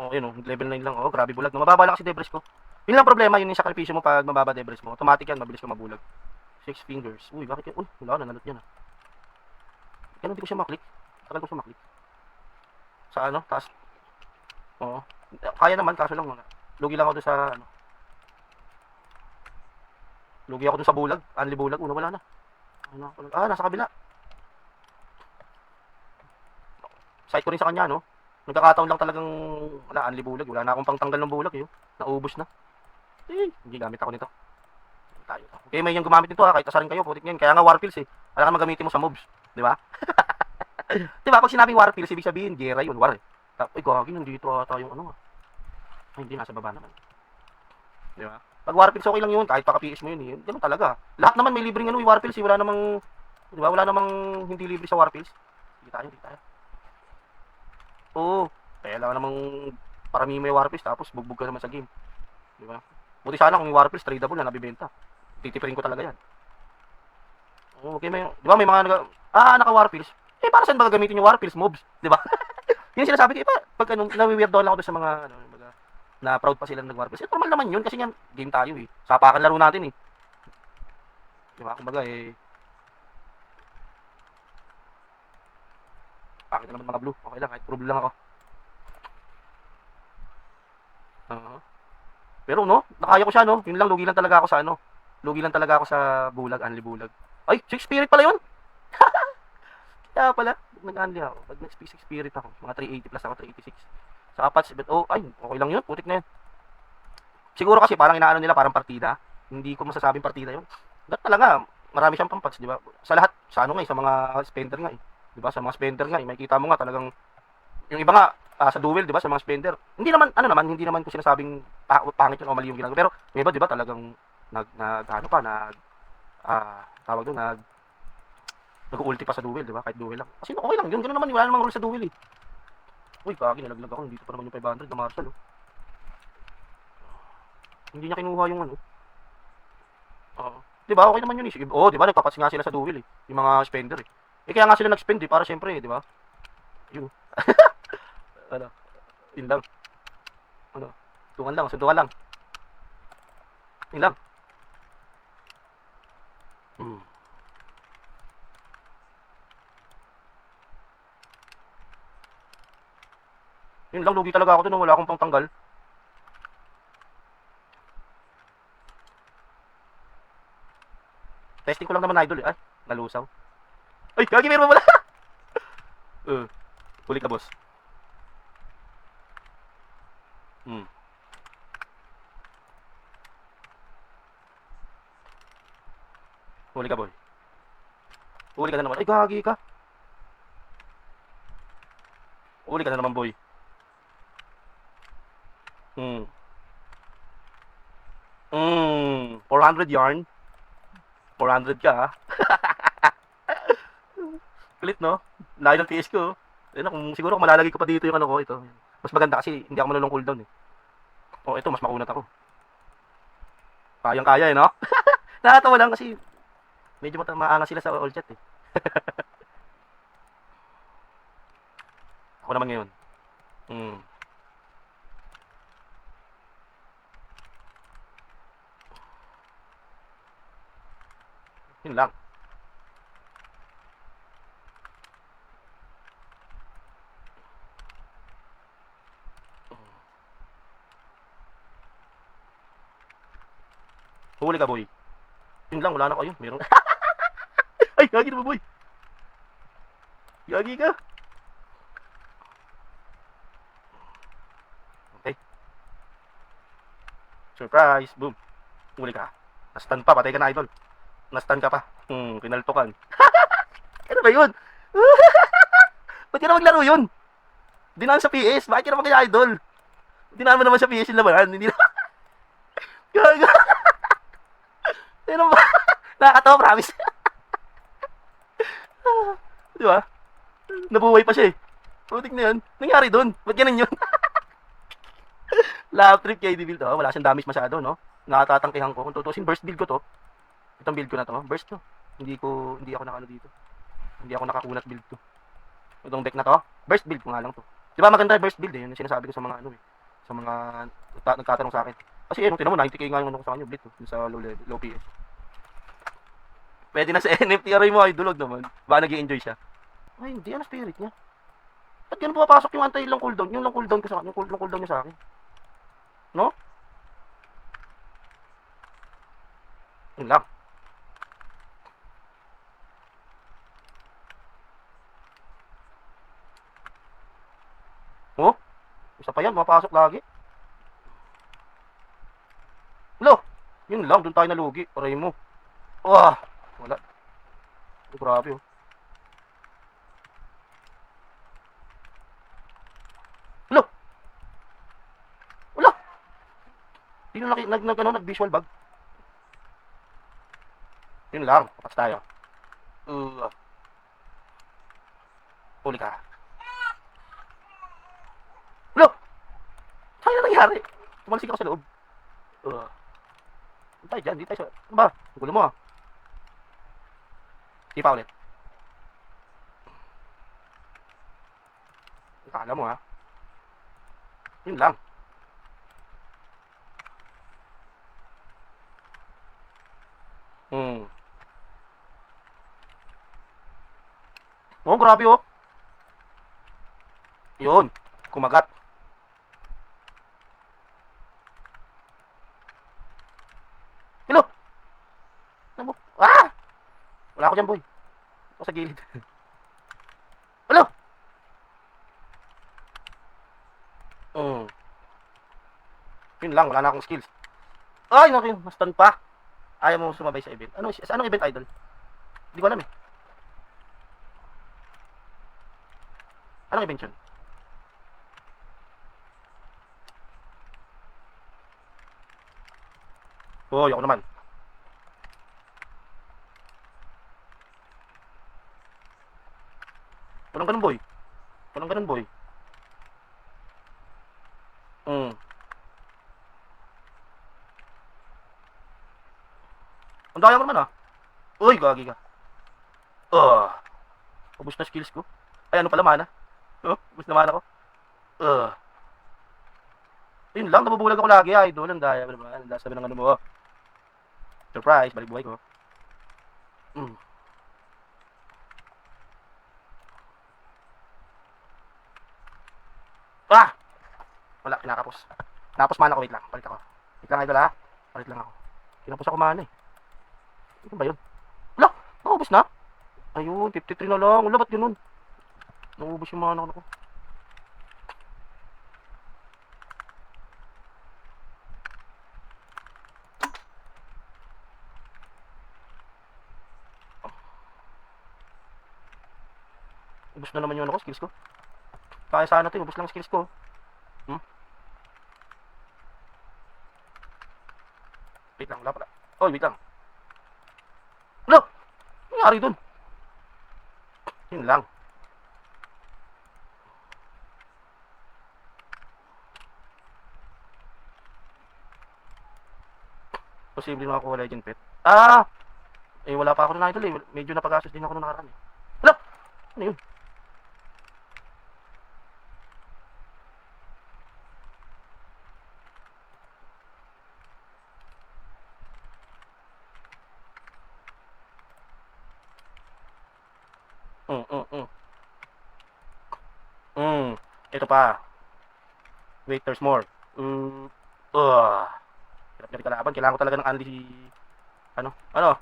Oh, yun oh, level 9 lang. Oh, grabe bulag. No? Mababa lang kasi debris ko. Yun lang problema, yun yung sakripisyo mo pag mababa debris mo. Automatic yan, mabilis ka mabulag. 6 fingers. Uy, bakit yun? Uy, wala na, nalot yan ah. Kaya hindi ko siya maklik. Tagal ko siya maklik. Sa ano, taas. Oo. Kaya naman, kaso lang mga. Lugi lang ako dun sa, ano. Lugi ako dun sa bulag. Anli bulag. Una, wala na. Ano, nasa kabila. Side ko rin sa kanya, no? Nagkakataon lang talagang, wala, anli bulag. Wala na akong pangtanggal ng bulag, eh. Naubos na. Hindi gamit ako nito. Tayo. Okay, may yung gumamit nito ha, kahit asarin kayo, putik niyan. Kaya nga Warpills eh. Alam ka magamitin mo sa mobs, di ba? Di ba, pag sinabing Warpills, ibig sabihin, gera yun, war eh. Uy, gagi, nandito ata yung ano ah. Ay, hindi, nasa baba naman. Di ba? Pag Warpills, okay lang yun, kahit paka-PS mo yun eh. Ganun talaga. Lahat naman may libreng ano, Warpills eh. Wala namang, di ba, wala namang hindi libre sa Warpills. Sige tayo, sige tayo. Oo, kaya lang namang parami may Warpills, tapos bugbog ka naman sa game. Di ba? Buti sana kung yung Warpills, tradable na, nabibenta. Titipirin ko talaga yan. Okay, may, di ba may mga naka-Warpills. Eh, para saan ba gagamitin yung Warpills mobs? Di ba? Yun sinasabi ko, eh, pag ano, nawi-weirdo lang ako doon sa mga, ano, mga, na proud pa sila nag-Warpills. Eh, normal naman yun, kasi yan, game tayo eh. Sapakan laro natin eh. Di ba? Kumbaga eh, pakita naman mga blue. Okay lang, kahit problem lang ako. Uh, pero no, nakaya ko siya no. Yun lang, lugi lang talaga ako sa ano. Lugi lang talaga ako sa bulag, anli bulag. Ay, 6 spirit pala yun. Kaya pala, nag-unli ako. Pag nag-6 spirit ako, mga 380 plus ako, 386. Sa patch, but oh, ay, okay lang yun, putik na yun. Siguro kasi parang inaano nila, parang partida. Hindi ko masasabing partida yun. Dapat talaga, marami siyang pampatch, di ba? Sa lahat, sa ano nga, sa mga spender nga eh. Di ba? Sa mga spender nga, makikita mo nga talagang, yung iba nga, sa duel, di ba? Sa mga spender. Hindi naman, ano naman, hindi naman ko sinasabing pangit yun o mali yung ginagawa. Pero, yung iba, di ba, talagang, ano pa, tawag doon, nag-ulti pa sa duel, di ba? Kahit duel lang. Kasi okay lang yun, ganoon naman, wala namang rule sa duel eh. Uy, kagi, nalaglag ako, dito pa naman yung 500 na Marshall, oh. Hindi niya kinuha yung ano. Oo. Di ba, okay naman yun eh. Oo, di ba, nagpapatch nga sila sa duel eh. Yung mga spender eh. Eh, kaya nga sila nag-spend eh, para syempre, di ba? Yun. Ano, yun lang. Ano, tungan lang, sundukan lang. Yun lang. Hmm. Yun lang, lugi talaga ako dun, wala akong pangtanggal. Testing ko lang naman idol eh. Ay, nalusaw. Ay, gagi, meron mo wala. Huli ka boss. Hmm. Huli ka boy. Huli ka na naman. Ay, gagi ka. Huli ka na naman boy. Hmm. 400 yarn. 400 ka ha. Kulit no? Layo ng PS ko. Ayun, siguro kung malalagay ko pa dito yung ano ko, ito. Mas maganda kasi hindi ako manulong cooldown eh. Oh, ito, mas makunat ako. Kayang-kaya eh, no? Nakatawa lang kasi medyo maangas sila sa all chat eh. Ako naman ngayon. Hmm. Yun lang. Huli ka boy. Yun lang, wala na kayo. Meron. Ay, gagi na boy. Gagi ka. Okay. Surprise. Boom. Huli ka. Nastan pa, patay ka na idol. Nastan ka pa. Pinaltukan. Ano ba yun? Ba't ka na maglaro yun? Dinaan sa PS. Bakit ka naman kaya idol? Dinaan mo naman sa PS yung labanan. Hindi na. Gaga. Ano ba? Nakakatawa, promise. Di ba? Nabuhay pa siya eh. Putik na yun. Nangyari doon. Ba't ganun yun? Lap trip KD build. Oh, wala siyang damage masyado, no? Nakatatangkihan ko. Kung tutusin, burst build ko to. Itong build ko na to. Burst to. Hindi ako nakano dito. Hindi ako nakakunat build to. Itong deck na to. Burst build ko nga lang to. Di ba maganda burst build eh. Yun yung sinasabi ko sa mga ano eh. sa mga nagtatanong sa akin. Kasi nung tinan mo, 90k nga yung ano ko sa kanya, Blitz, oh, yung sa low level, low PS. Pwede na sa NFT aray mo, ay dulog naman. Baka nag-i-enjoy siya. Ay, hindi, ano spirit niya? Ba't ganun pumapasok yung anti-long cooldown? Yung long cooldown ko sa akin, yung long cooldown niya sa akin. No? Yun lang. Oh, isa pa yan, mapasok lagi. Lo, yun lang, doon tayo nalugi. Aray mo. Wah, wala. Oh, grabe oh. Lo, wala. Yun nag-visual bug. Yun lang, patas tayo. Uh, huli ka. Lo, saan na nangyari? Tumalsik ako sa loob. Hindi tayo dyan, hindi tayo sa... Ano ba? Gulo mo ah. Di pa ulit. Akala mo ha. Yun lang. Hmm. Oh, grabe oh. Yun. Kumagat. Hello. Ano mo? Ah! Wala ako dyan, boy. Ako sa gilid. Hello. Hmm. Yun lang, wala na akong skills. Ay, naku, na-stun pa. Ayaw mo sumabay sa event. Anong event, idol? Hindi ko alam eh. Anong event yun? Oh, ako naman. Walang ganun, boy. Walang ganun, boy. Hmm. Ang daya mo naman ah. Uy, gagi ka. Ubus na skills ko. Ay, ano pala, mana? Oh, ubus na mana ko. Yun lang, nabubulag ako lagi, idol. Ang daya mo naman. Ang daya sabi ng ano mo. Surprise, balik buhay ko. Hmm. Ah! Wala, kinakapos. Kinakapos mana ko, wait lang. Palit ako. Wait lang, idol ha. Palit lang ako. Kinapos ako mana eh. Ano ba yun? Wala, naubos na. Ayun, 53 na lang. Wala, ba't ganun? Naubos yung mana ko. Ubus na naman yung ano ko, skills ko. Kaya sana ito, ubus lang skills ko. Hmm? Wait lang, wala pala. Oy, wait lang. Wala! Ano nangyari dun? Yun lang. Posible makakuha legend pet. Ah! Eh, wala pa ako nun idol eh. Medyo napag-asos din ako nung nakaraan eh. Wala! Ano yun? Mm, mm, mm. Ito pa. Wait, there's more. Hirap niya kalaban. Kailangan ko talaga ng Anli si... Ano? Ano?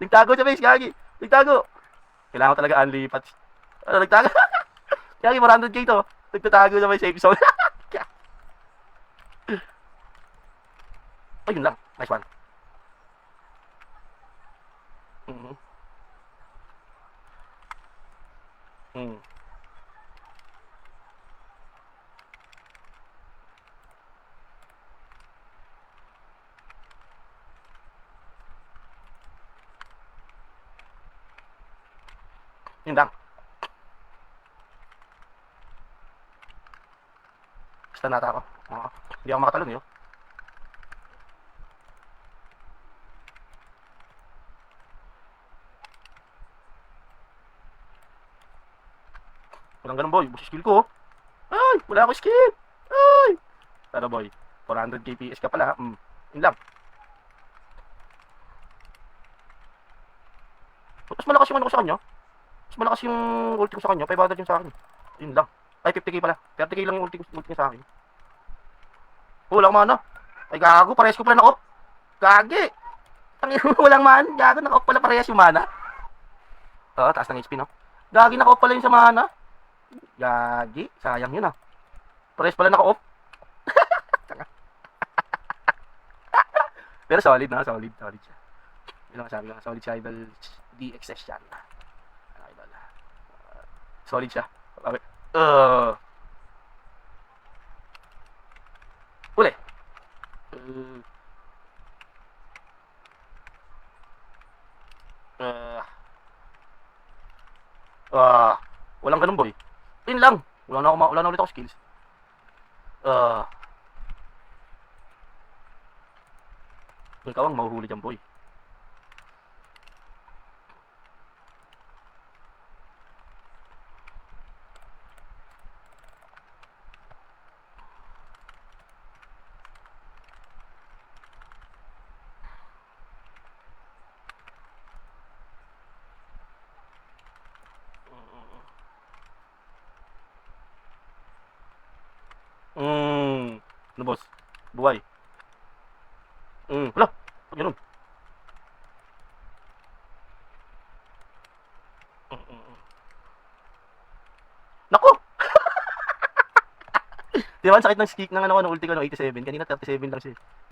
Nagtago siya, base, gagi. Nagtago. Kailangan ko talaga Anli Pats. Ano, nagtago? Gagi, 400k to. Nagtatago siya may safe zone. Ayun lang. Nice one. Mm-hmm. Mm. Yun lang. Basta nata ako. Oo. Hindi ako makatalon eh. Walang ganun boy. Busi skill ko. Ay! Wala ako skill. Ay! Ano boy? 400 kps ka pala. Yun lang. Mas malakas yung ano ko sa kanya. Mas malakas yung ulti ko sa kanya. 500 yung sa akin. Yun lang. Ay, 50k pala. 30k lang yung ulti niya sa akin. Walang mana. Ay, gago. Parehas ko pala na-off. Gagi. Walang mana. Gago. Naka-off pala parehas yung mana. Oo, taas ng HP, no? Gagi, naka-off pala yung sa mana. Gagi. Sayang yun, ah. Parehas pala naka-off. Pero solid, na. Solid. Solid siya. Yun lang sabi ko. Solid siya, idol. DXS yan. Idol. Solid siya. Uli. Walang ganun boy. Yun lang. Wala na ulit ako skills. Ikaw ang mahuhuli dyan boy. Ano boss? Buhay. Wala. Pag ganun. Nako! Di ba, ang sakit ng stick ng ano ko, ng ulti ko, ng 87. Kanina 37 lang siya.